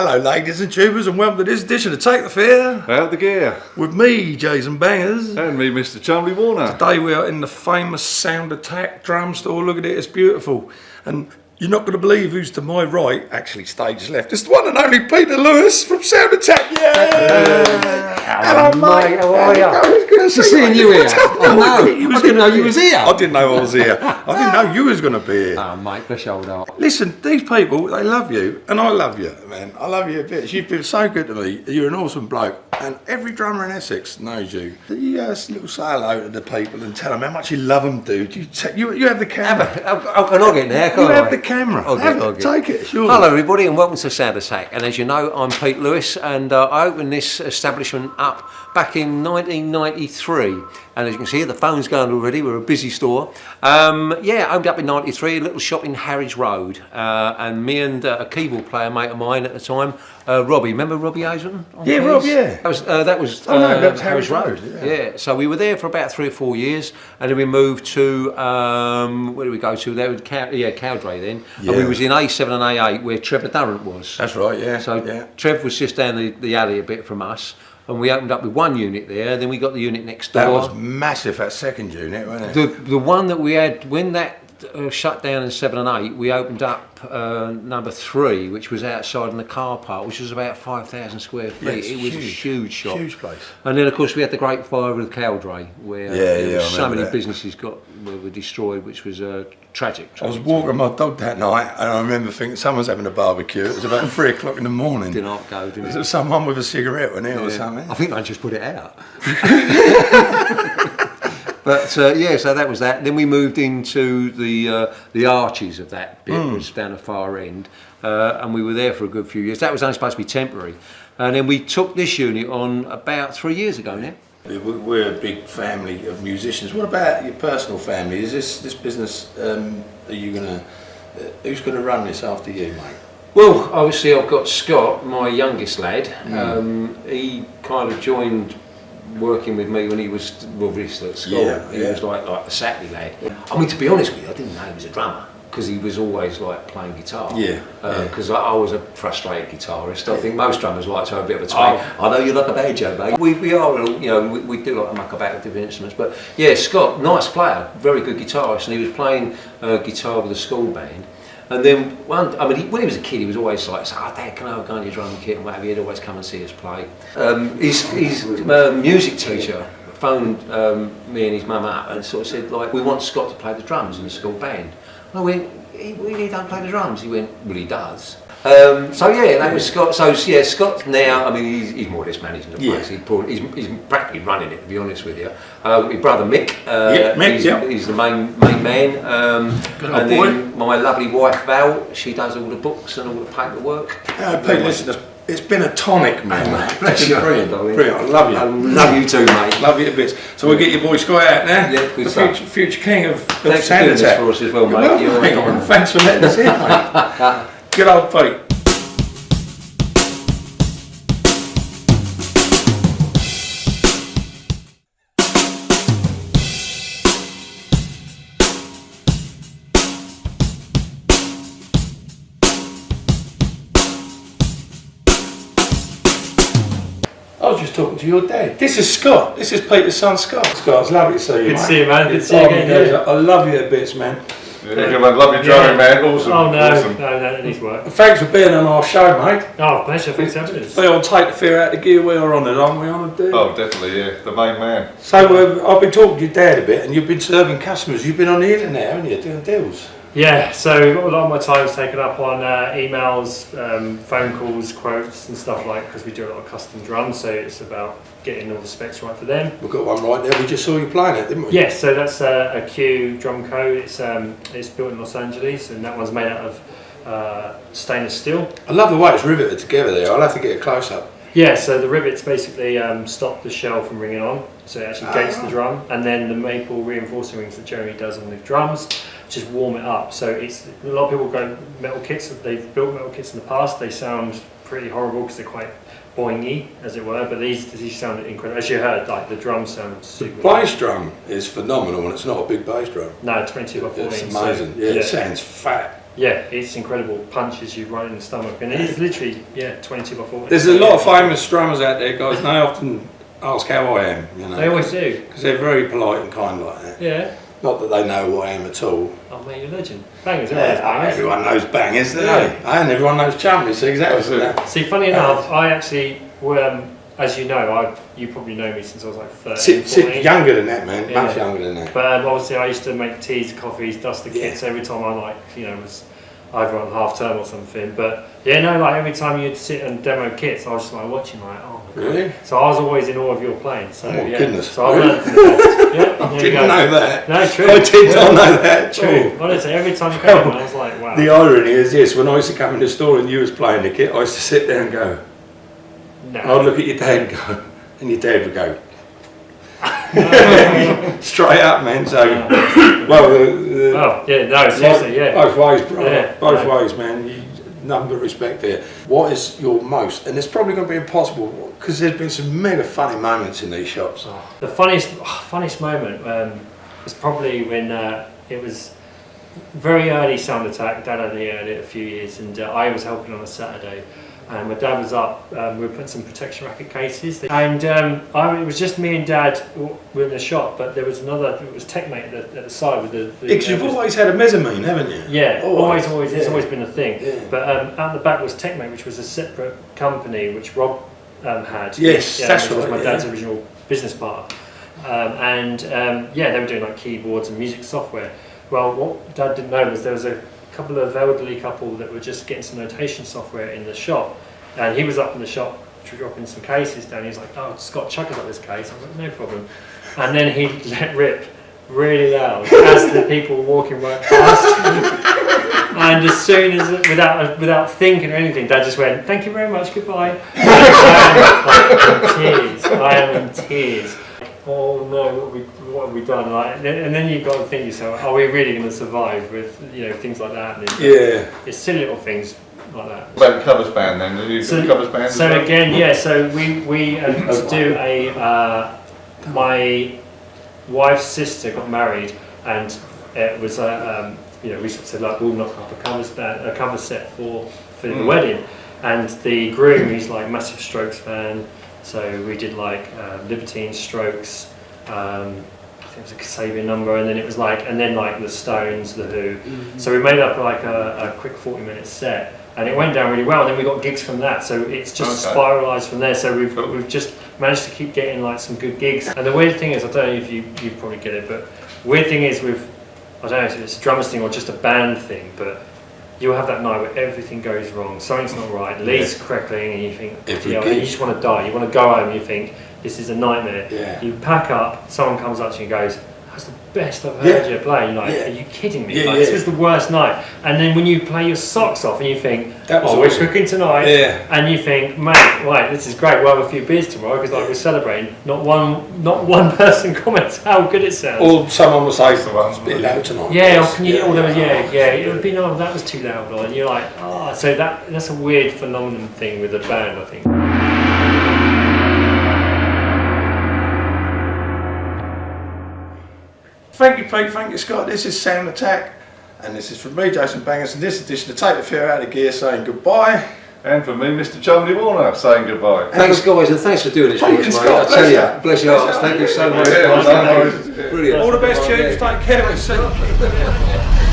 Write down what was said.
Hello ladies and tubers, and welcome to this edition of Take the Fear. Out the gear. With me, Jason Bangers. And me, Mr. Chumley Warner. Today we are in the famous Sound Attack drum store. Look at it, it's beautiful. And you're not going to believe who's to my right, actually stage left. It's the one and only Peter Lewis from Sound Attack. Yeah! Hello mate, how are you? It's good to see you here. I didn't know you was here. I didn't know I was here. I didn't know you was going to be here. Oh mate, bless your old heart. Listen, these people, they love you, and I love you, man. I love you a bit. You've been so good to me. You're an awesome bloke, and every drummer in Essex knows you. You little say hello to the people and tell them how much you love them, dude. You have the camera. How can I get there? You have the camera. Take it. Sure. Hello everybody, and welcome to Sound Attack. And as you know, I'm Pete Lewis, and I opened this establishment up back in 1993. And as you can see, the phone's going already. We're a busy store. Opened up in '93, a little shop in Harwich Road. And me and a keyboard player mate of mine at the time, Robbie. Remember Robbie Hazelton? Yeah, Rob. Yeah. That was Harwich Road. Yeah. So we were there for about 3 or 4 years, and then we moved to where did we go to? There was Cowdray then. Yeah. And we was in A7 and A8 where Trevor Durrant was. That's right. Yeah. So Trev was just down the alley a bit from us. And we opened up with one unit there, then we got the unit next door. That was massive, that second unit, wasn't it? The one that we had, when that shut down in 7 and 8, we opened up number 3, which was outside in the car park, which was about 5,000 square feet. Yeah, it was a huge shop. Huge place. And then, of course, we had the Great Fire with Cowdray, where so many businesses were destroyed, which was tragic. I was walking my dog that night, and I remember thinking someone's having a barbecue. It was about 3 o'clock in the morning. Did not go, did it? Was there someone with a cigarette in there or something? I think I just put it out. But so that was that. Then we moved into the arches of that bit, which was down the far end, and we were there for a good few years. That was only supposed to be temporary, and then we took this unit on about 3 years ago now. We're a big family of musicians. What about your personal family? Is this business? Are you gonna? Who's gonna run this after you, mate? Well, obviously I've got Scott, my youngest lad. He kind of joined working with me when he was at school. He was like the Saturday lad. I mean, to be honest with you, I didn't know he was a drummer because he was always like playing guitar. Because I was a frustrated guitarist. I think most drummers like to have a bit of a twang. I know you like a banjo, mate. We are, we do like to muck about with different instruments. But yeah, Scott, nice player, very good guitarist, and he was playing guitar with a school band. And then when he was a kid, he was always like, "Oh, Dad, can I go on your drum kit and whatever?" He'd always come and see us play. His music teacher phoned me and his mum up and sort of said, like, "We want Scott to play the drums in the school band." And I went, "He really don't play the drums." He went, "Well, he does." That was Scott. So yeah, Scott's now. I mean, he's more or less managing the place. He's practically running it, to be honest with you. My brother Mick. He's the main man. And then my lovely wife Val. She does all the books and all the paperwork. Pete, listen, it's been a tonic, man. Bless you, brilliant. I love you. I love you too, mate. Love you a bit. So we'll get your boy Scott out now. Yeah, good the future king of Thanks Sound for doing this Attack. for us as well, mate. Thanks for letting us in, mate. Good old Pete. I was just talking to your dad. This is Scott. This is Peter's son, Scott. Scott, it's lovely to see you, Good mate. to see you, man. Good to see you again. I love you a bit, man. Yeah, love your drumming, man. Awesome. Oh, no. Awesome. No, that needs work. Thanks for being on our show, mate. Oh, pleasure. Thanks for having us. We all take the fear out of gear. We are on it, aren't we, on it, dude? Oh, definitely, yeah. The main man. So I've been talking to your dad a bit, and you've been serving customers. You've been on the internet, haven't you, doing deals? Yeah, so a lot of my time's taken up on emails, phone calls, quotes and stuff because we do a lot of custom drums, so it's about getting all the specs right for them. We've got one right there. We just saw you playing it, didn't we? Yes, so that's a Q drum co. It's built in Los Angeles, and that one's made out of stainless steel. I love the way it's riveted together there. I'll have to get a close-up. Yeah, so the rivets basically stop the shell from ringing on, so it actually gates the drum, and then the maple reinforcing rings that Jeremy does on the drums just warm it up. So it's a lot of people go metal kits. They've built metal kits in the past. They sound pretty horrible because they're quite boingy, as it were. But these sound incredible. As you heard, like the drums sound super. The bass drum is phenomenal, and it's not a big bass drum. No, 22 by 14. It's amazing. So, yeah, it sounds fat. Yeah, it's incredible. Punches you right in the stomach, and it's literally 22 by 40. There's a lot of famous drummers out there, guys, and they often ask how I am, you know. They always do. Because they're very polite and kind like that. Yeah. Not that they know who I am at all. Oh mate, you're a legend. Bangers, Everyone knows bangers, don't they? And everyone knows Chumley, so exactly that. See, funny enough, I actually, as you know, you probably know me since I was like 13, 14. Younger than that, man. Much younger than that. But obviously I used to make teas, coffees, dust the kits every time I was either on half term or something. But every time you'd sit and demo kits, I was just like watching, like, oh my God. Really? So I was always in awe of your playing. So, goodness. So I learned from the best. I didn't know that. No, true. I did not know that. True. Honestly, every time you came, I was like, wow. The irony is this: when I used to come in the store and you was playing the kit, I used to sit there and go. No. I'd look at your dad and go, and your dad would go. Straight up, man. So, seriously, both ways, brother. Yeah, both ways, man. Nothing but respect there. What is your most, and it's probably going to be impossible because there's been some mega funny moments in these shops. The funniest moment was probably when it was very early Sound Attack. Dad had it a few years, and I was helping on a Saturday. And my dad was up, we were putting some protection racket cases, and it was just me and Dad were in the shop, but there was it was Techmate at the side with the because you've always had a mezzanine, haven't you? Yeah, always, it's always been a thing. Yeah. But out the back was Techmate, which was a separate company which Rob had. Yes, that's which right. was my dad's original business partner. They were doing like keyboards and music software. Well, what Dad didn't know was there was a couple of elderly couple that were just getting some notation software in the shop, and he was up in the shop dropping some cases down. He was like, "Oh, Scott, chuck us up this case." I was like, "No problem." And then he let rip really loud as the people walking right past. And as soon as, without thinking or anything, Dad just went, "Thank you very much, goodbye." I am in tears. Oh no, what have we done? And then you've got to think yourself, are we really going to survive with things like that? And it's silly little things like that. What about the covers band then? Did you do the covers band? So again, so we to do my wife's sister got married, and it was we sort of said like we'll knock up a cover set for the wedding, and the groom, he's like massive Strokes fan. So we did like Libertine, Strokes, I think it was a Kasabian number, and then it was like the Stones, the Who. Mm-hmm. So we made up like a quick 40-minute set, and it went down really well. And then we got gigs from that, so it's just spiralised from there. So we've just managed to keep getting like some good gigs. And the weird thing is, I don't know if you probably get it, but weird thing is I don't know if it's a drummers thing or just a band thing, but you'll have that night where everything goes wrong, something's not right, leads crackling, and you think, and you just want to die. You want to go home and you think, this is a nightmare. Yeah. You pack up, someone comes up to you and goes, that's the best I've heard you play. You're like, are you kidding me? This was the worst night. And then when you play your socks off and you think, we're cooking tonight, and you think, mate, right, this is great, we'll have a few beers tomorrow because we're celebrating. Not one person comments how good it sounds. Or someone will say, it's a bit loud tonight. It would be, no, that was too loud. And you're like, so that's a weird phenomenon thing with a band, I think. Thank you, Pete. Thank you, Scott. This is Sound Attack, and this is from me, Jason Bangers, and this edition of Take the Fear Out of Gear saying goodbye. And for me, Mr. Chumley Warner, saying goodbye. Thanks, guys, and thanks for doing this for us, mate. I tell you, bless your hearts. Thank you so much. Brilliant. All the best tunes. Take care.